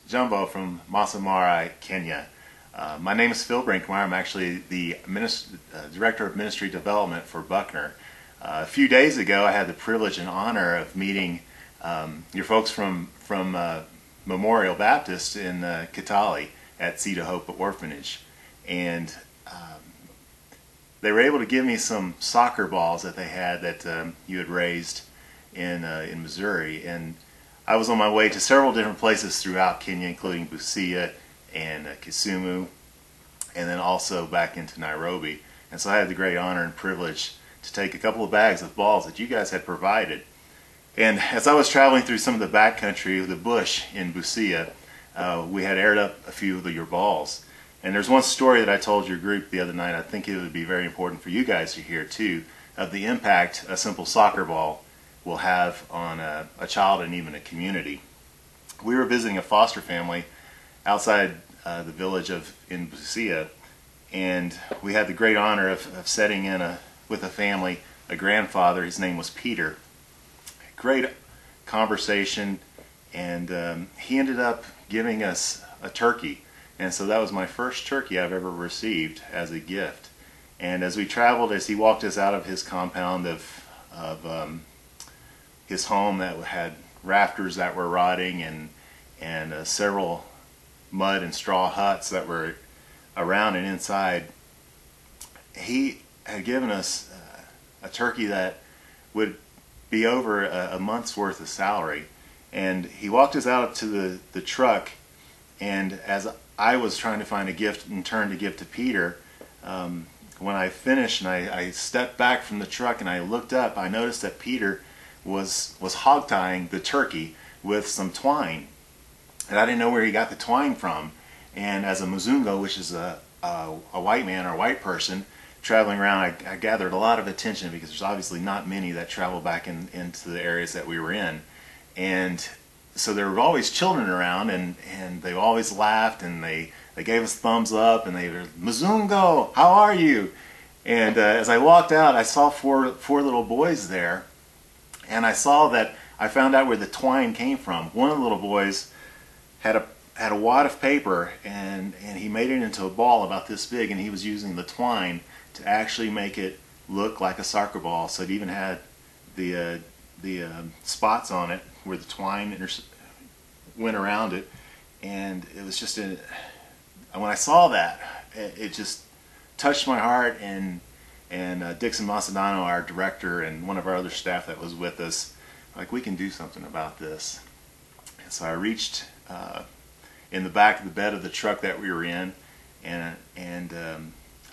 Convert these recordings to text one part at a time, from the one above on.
Jumbo from Masai, Kenya. My name is Phil Brinkmeyer. I'm actually the Director of Ministry Development for Buckner. A few days ago I had the privilege and honor of meeting your folks from Memorial Baptist in Kitale at Seed of Hope Orphanage. And they were able to give me some soccer balls that they had that you had raised in Missouri. And I was on my way to several different places throughout Kenya, including Busia and Kisumu, and then also back into Nairobi. And so I had the great honor and privilege to take a couple of bags of balls that you guys had provided. And as I was traveling through some of the backcountry, the bush in Busia, we had aired up a few of your balls. And there's one story that I told your group the other night. I think it would be very important for you guys to hear too, of the impact a simple soccer ball will have on a child and even a community. We were visiting a foster family outside the village in Busia, and we had the great honor of sitting in with a family, a grandfather. His name was Peter. Great conversation, and he ended up giving us a turkey. And so that was my first turkey I've ever received as a gift. And as we traveled, as he walked us out of his compound of his home that had rafters that were rotting and several mud and straw huts that were around and inside, he had given us a turkey that would be over a month's worth of salary. And he walked us out to the truck, and as I was trying to find a gift in turn to give to Peter, when I finished and I stepped back from the truck and I looked up, I noticed that Peter was hog-tying the turkey with some twine. And I didn't know where he got the twine from. And as a Mzungu, which is a white man or a white person traveling around, I gathered a lot of attention because there's obviously not many that travel back into the areas that we were in. And so there were always children around, and they always laughed, and they gave us thumbs up, and they were, "Mzungu, how are you?" And as I walked out, I saw four little boys there, and I found out where the twine came from. One of the little boys had a wad of paper, and he made it into a ball about this big, and he was using the twine to actually make it look like a soccer ball. So it even had the spots on it where the twine went around it, and it was just when I saw that, it just touched my heart. And Dixon Macedano, our director, and one of our other staff that was with us, like, we can do something about this. And so I reached in the back of the bed of the truck that we were in, and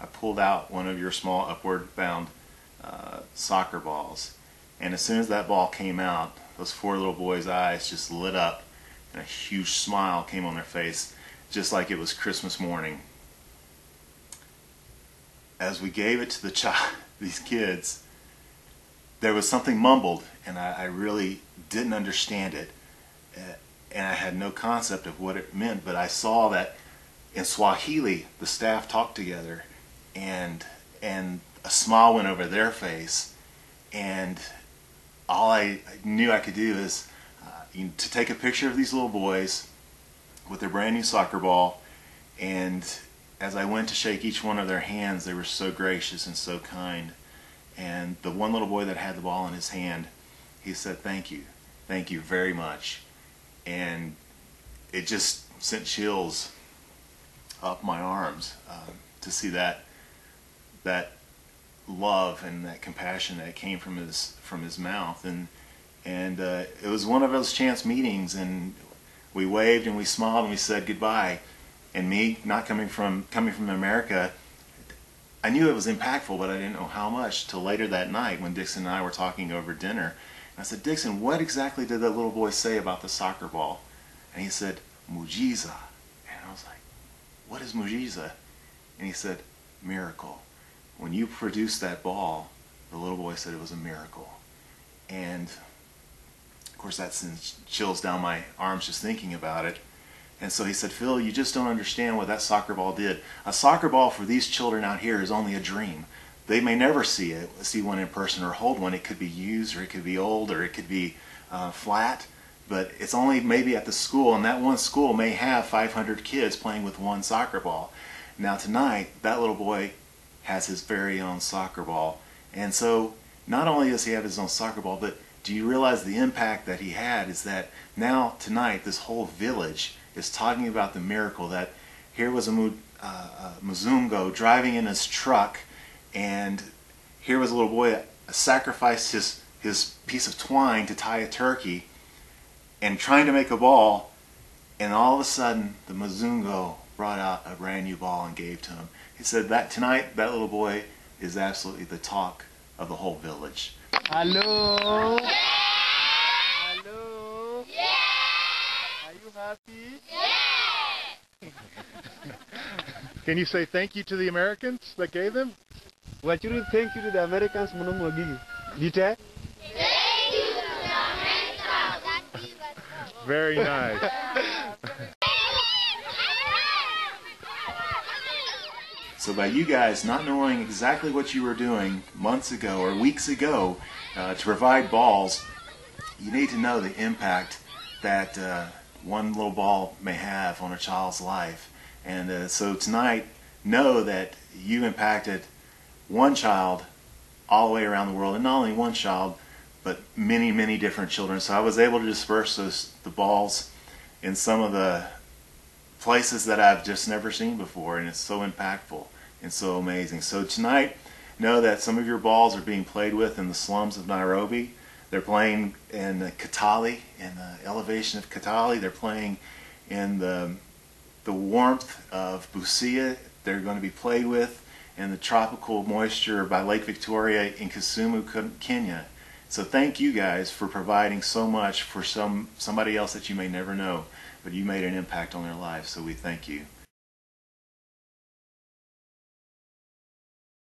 I pulled out one of your small upward bound soccer balls. And as soon as that ball came out, those four little boys' eyes just lit up, and a huge smile came on their face, just like it was Christmas morning. As we gave it to these kids, there was something mumbled, and I really didn't understand it, and I had no concept of what it meant. But I saw that in Swahili the staff talked together, and a smile went over their face, and all I knew I could do is to take a picture of these little boys with their brand new soccer ball. And as I went to shake each one of their hands, they were so gracious and so kind. And the one little boy that had the ball in his hand, he said, thank you very much. And it just sent chills up my arms to see that love and that compassion that came from his mouth. And it was one of those chance meetings, and we waved and we smiled and we said goodbye. And me, not coming from America, I knew it was impactful, but I didn't know how much till later that night when Dixon and I were talking over dinner. And I said, "Dixon, what exactly did that little boy say about the soccer ball?" And he said, "Mujiza." And I was like, "What is Mujiza?" And he said, "Miracle. When you produced that ball," the little boy said, "it was a miracle." And of course that sends chills down my arms just thinking about it. And so he said, "Phil, you just don't understand what that soccer ball did. A soccer ball for these children out here is only a dream. They may never see one in person or hold one. It could be used, or it could be old, or it could be flat. but it's only maybe at the school, and that one school may have 500 kids playing with one soccer ball. Now tonight, that little boy has his very own soccer ball. And so not only does he have his own soccer ball, but do you realize the impact that he had is that now tonight this whole village is talking about the miracle that here was a Mzungo driving in his truck, and here was a little boy that sacrificed his piece of twine to tie a turkey and trying to make a ball, and all of a sudden the Mzungo brought out a brand new ball and gave to him. He said that tonight that little boy is absolutely the talk of the whole village. Hello? Yeah! Hello? Yeah! Are you happy? Yeah! Can you say thank you to the Americans that gave them? What you thank you to the Americans, Monomogi? Dite? Thank you to the Americans. Very nice. So by you guys not knowing exactly what you were doing months ago or weeks ago to provide balls, you need to know the impact that one little ball may have on a child's life. And so tonight, know that you impacted one child all the way around the world, and not only one child, but many, many different children. So I was able to disperse the balls in some of the places that I've just never seen before, and it's so impactful and so amazing. So tonight, know that some of your balls are being played with in the slums of Nairobi. They're playing in Kitale, in the elevation of Kitale. They're playing in the warmth of Busia. They're going to be played with in the tropical moisture by Lake Victoria in Kisumu, Kenya. So thank you guys for providing so much for somebody else that you may never know, but you made an impact on their lives, so we thank you.